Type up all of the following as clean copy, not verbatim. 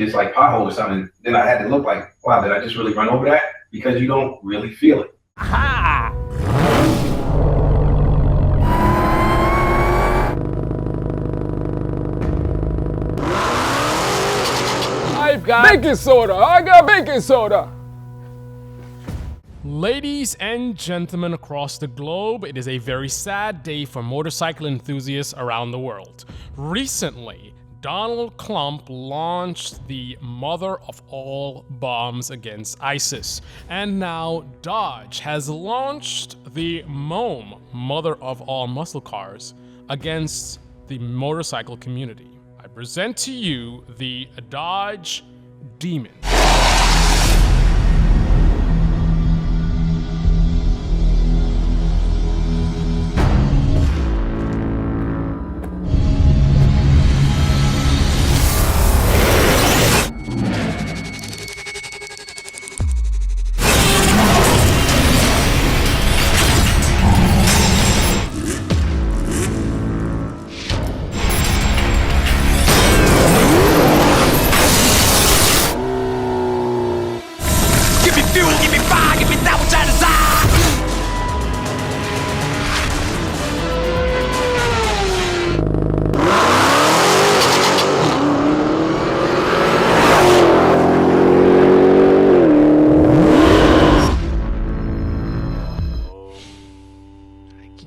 this like pothole or something. Then I had to look like, wow, did I just really run over that? Because you don't really feel it. Ha! I've got baking soda. I got baking soda. Ladies and gentlemen across the globe, it is a very sad day for motorcycle enthusiasts around the world. Recently, Donald Trump launched the mother of all bombs against ISIS. And now Dodge has launched the MOAM, mother of all muscle cars, against the motorcycle community. I present to you the Dodge Demon.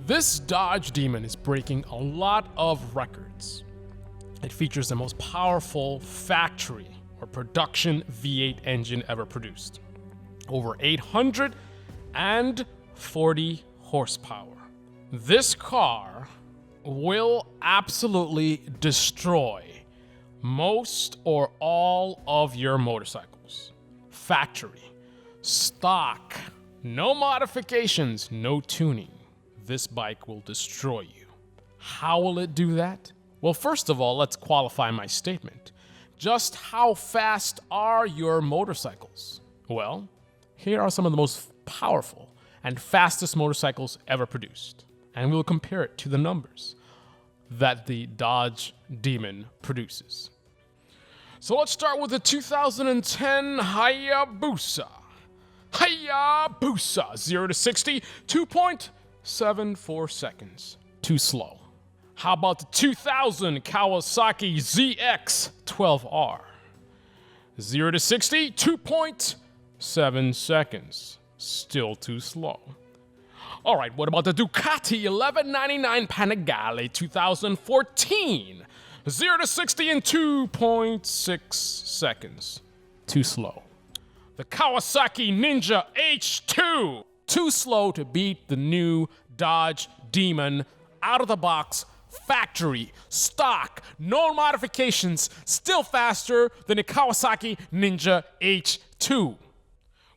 This Dodge Demon is breaking a lot of records. It features the most powerful factory or production V8 engine ever produced. Over 840 horsepower. This car will absolutely destroy most or all of your motorcycles. Factory, stock, no modifications, no tuning. This bike will destroy you. How will it do that? Well, first of all, let's qualify my statement. Just how fast are your motorcycles? Well, here are some of the most powerful and fastest motorcycles ever produced. And we'll compare it to the numbers that the Dodge Demon produces. So let's start with the 2010 Hayabusa. Hayabusa, 0 to 60, 2.74 seconds. Too slow. How about the 2000 Kawasaki ZX-12R? 0 to 60, 2.7 seconds. Still too slow. All right, what about the Ducati 1199 Panigale 2014? 0 to 60 in 2.6 seconds. Too slow. The Kawasaki Ninja H2. Too slow to beat the new Dodge Demon, out of the box, factory, stock, no modifications, still faster than the Kawasaki Ninja H2.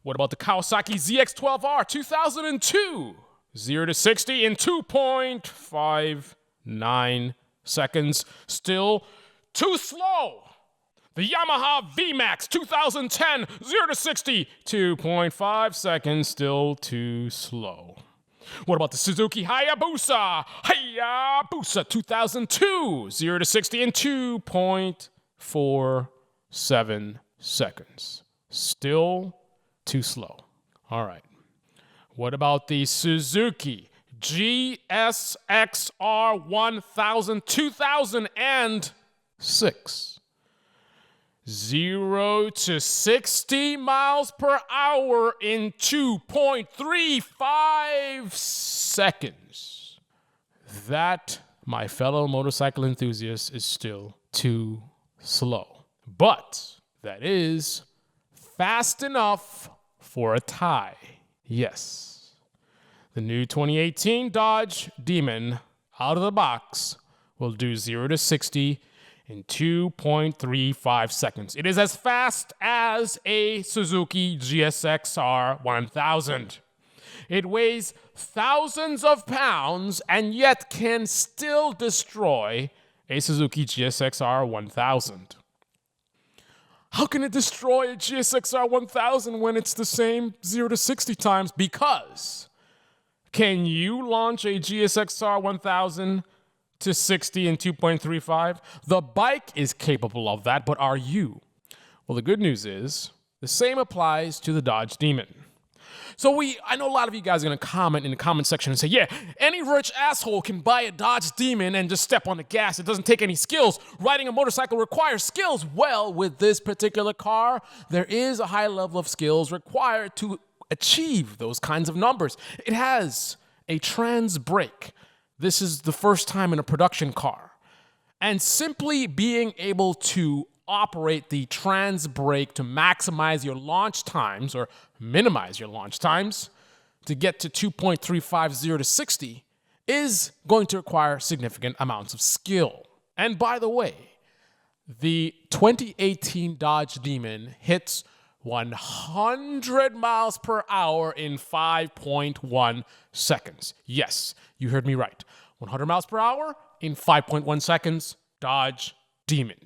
What about the Kawasaki ZX-12R 2002? 0 to 60 in 2.59 seconds, still too slow. The Yamaha VMAX 2010, 0 to 60, 2.5 seconds, still too slow. What about the Suzuki Hayabusa? Hayabusa 2002, 0 to 60 in 2.47 seconds. Still too slow. All right. What about the Suzuki GSX-R 1000 2006? 0 to 60 miles per hour in 2.35 seconds. That, my fellow motorcycle enthusiasts, is still too slow. But that is fast enough for a tie. Yes. The new 2018 Dodge Demon, out of the box, will do 0 to 60 in 2.35 seconds. It is as fast as a Suzuki GSX-R 1000. It weighs thousands of pounds and yet can still destroy a Suzuki GSX-R 1000. How can it destroy a GSX-R 1000 when it's the same 0 to 60 times? Because can you launch a GSX-R 1000 to 60 in 2.35? The bike is capable of that, but are you? Well, the good news is the same applies to the Dodge Demon. So I know a lot of you guys are going to comment in the comment section and say, yeah, any rich asshole can buy a Dodge Demon and just step on the gas. It doesn't take any skills. Riding a motorcycle requires skills. Well, with this particular car, there is a high level of skills required to achieve those kinds of numbers. It has a trans brake. This is the first time in a production car. And simply being able to operate the trans brake to maximize your launch times or minimize your launch times to get to 2.350 to 60 is going to require significant amounts of skill. And by the way, the 2018 Dodge Demon hits 100 miles per hour in 5.1 seconds. Yes, you heard me right. 100 miles per hour in 5.1 seconds, Dodge Demon.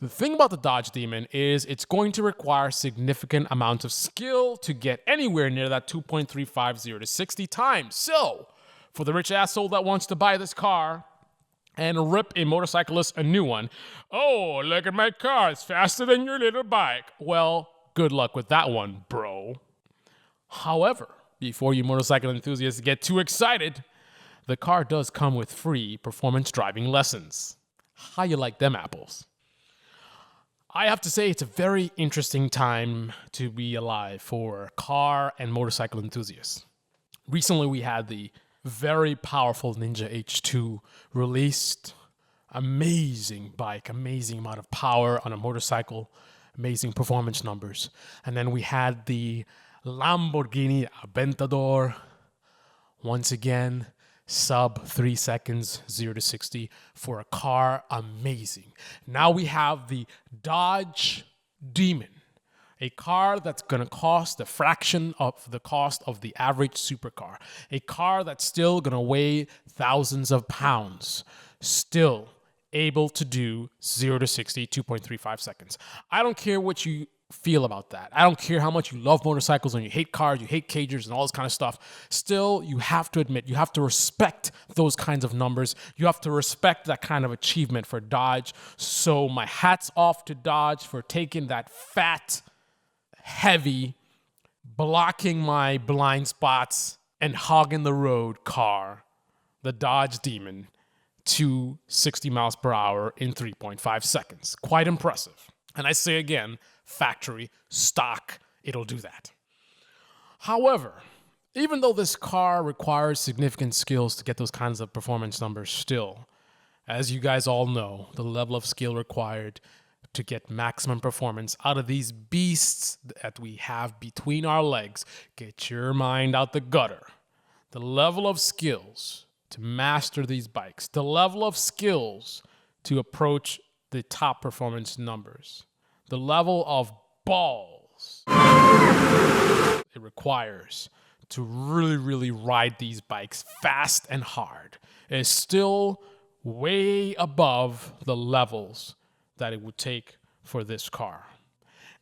The thing about the Dodge Demon is it's going to require significant amounts of skill to get anywhere near that 2.350 to 60 times. So, for the rich asshole that wants to buy this car and rip a motorcyclist a new one, oh, look at my car, it's faster than your little bike. Well, good luck with that one, bro. However, before you motorcycle enthusiasts get too excited, the car does come with free performance driving lessons. How you like them apples? I have to say it's a very interesting time to be alive for car and motorcycle enthusiasts. Recently, we had the very powerful Ninja H2 released. Amazing bike, amazing amount of power on a motorcycle, amazing performance numbers. And then we had the Lamborghini Aventador. Once again, sub 3 seconds, 0 to 60 for a car. Amazing. Now we have the Dodge Demon, a car that's going to cost a fraction of the cost of the average supercar. A car that's still going to weigh thousands of pounds. Still able to do 0 to 60, 2.35 seconds. I don't care what you feel about that. I don't care how much you love motorcycles and you hate cars, you hate cagers and all this kind of stuff. Still, you have to admit, you have to respect those kinds of numbers. You have to respect that kind of achievement for Dodge. So my hat's off to Dodge for taking that fat, heavy, blocking my blind spots and hogging the road car, the Dodge Demon, to 60 miles per hour in 3.5 seconds. Quite impressive. And I say again, factory, stock, it'll do that. However, even though this car requires significant skills to get those kinds of performance numbers still, as you guys all know, the level of skill required to get maximum performance out of these beasts that we have between our legs, get your mind out the gutter. The level of skills to master these bikes, the level of skills to approach the top performance numbers, the level of balls it requires to really, really ride these bikes fast and hard is still way above the levels that it would take for this car.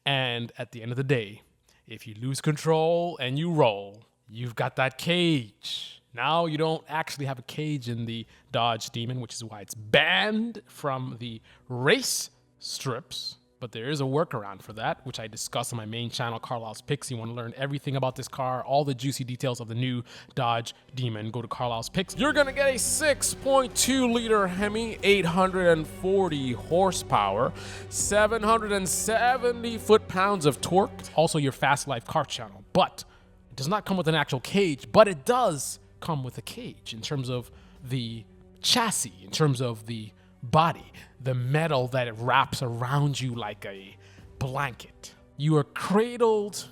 And at the end of the day, if you lose control and you roll, you've got that cage. Now you don't actually have a cage in the Dodge Demon, which is why it's banned from the race strips. But there is a workaround for that, which I discuss on my main channel, Carlyle's Picks. You want to learn everything about this car, all the juicy details of the new Dodge Demon, go to Carlyle's Picks. You're going to get a 6.2 liter Hemi, 840 horsepower, 770 foot-pounds of torque. Also your YourFastLife car channel. But it does not come with an actual cage, but it does come with a cage in terms of the chassis, in terms of the body, the metal that it wraps around you like a blanket. You are cradled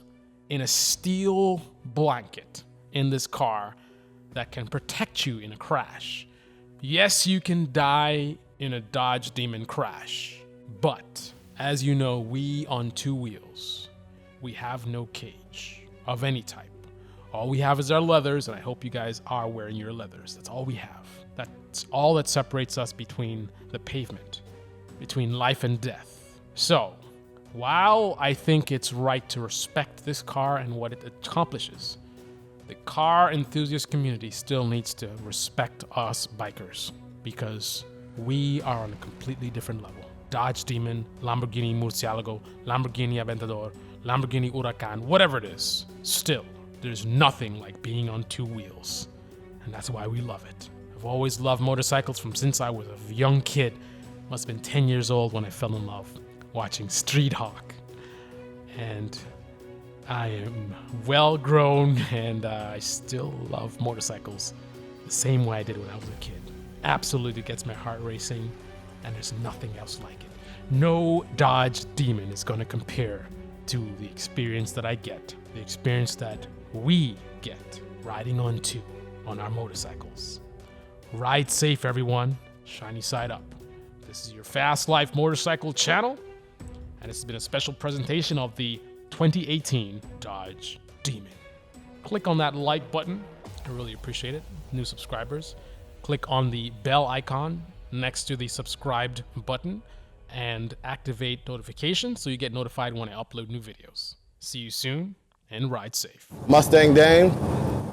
in a steel blanket in this car that can protect you in a crash. Yes, you can die in a Dodge Demon crash, but as you know, we on two wheels, we have no cage of any type. All we have is our leathers, and I hope you guys are wearing your leathers. That's all we have. That's all that separates us between the pavement, between life and death. So, while I think it's right to respect this car and what it accomplishes, the car enthusiast community still needs to respect us bikers because we are on a completely different level. Dodge Demon, Lamborghini Murcielago, Lamborghini Aventador, Lamborghini Huracan, whatever it is, still, there's nothing like being on two wheels. And that's why we love it. I've always loved motorcycles from since I was a young kid. Must have been 10 years old when I fell in love watching Street Hawk. And I am well grown and I still love motorcycles the same way I did when I was a kid. Absolutely gets my heart racing, and there's nothing else like it. No Dodge Demon is going to compare to the experience that I get, the experience that we get riding on our motorcycles. Ride safe, everyone. Shiny side up. This is your Fast Life Motorcycle channel, and this has been a special presentation of the 2018 Dodge Demon. Click on that like button. I really appreciate it. New subscribers. Click on the bell icon next to the subscribed button and activate notifications so you get notified when I upload new videos. See you soon and ride safe. Mustang Dame,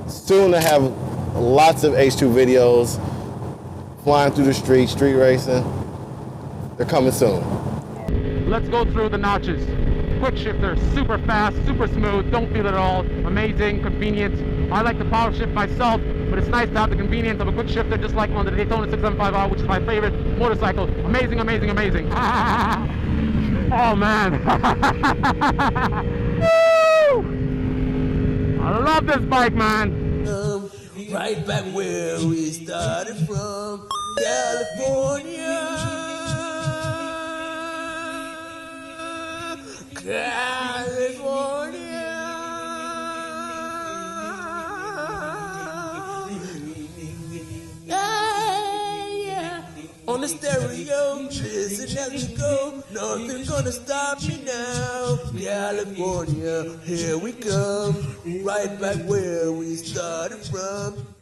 soon to have lots of H2 videos, flying through the street racing. They're coming soon. Let's go through the notches. Quick shifter, super fast, super smooth, don't feel it at all. Amazing, convenient. I like the power shift myself, but it's nice to have the convenience of a quick shifter just like on the Daytona 675R, which is my favorite motorcycle. Amazing, amazing, amazing. Oh man. Woo! I love this bike, man. Right back where we started from, California. On the stereo, listen as we go. Nothing's gonna stop me now. California, here we come. Right back where we started from.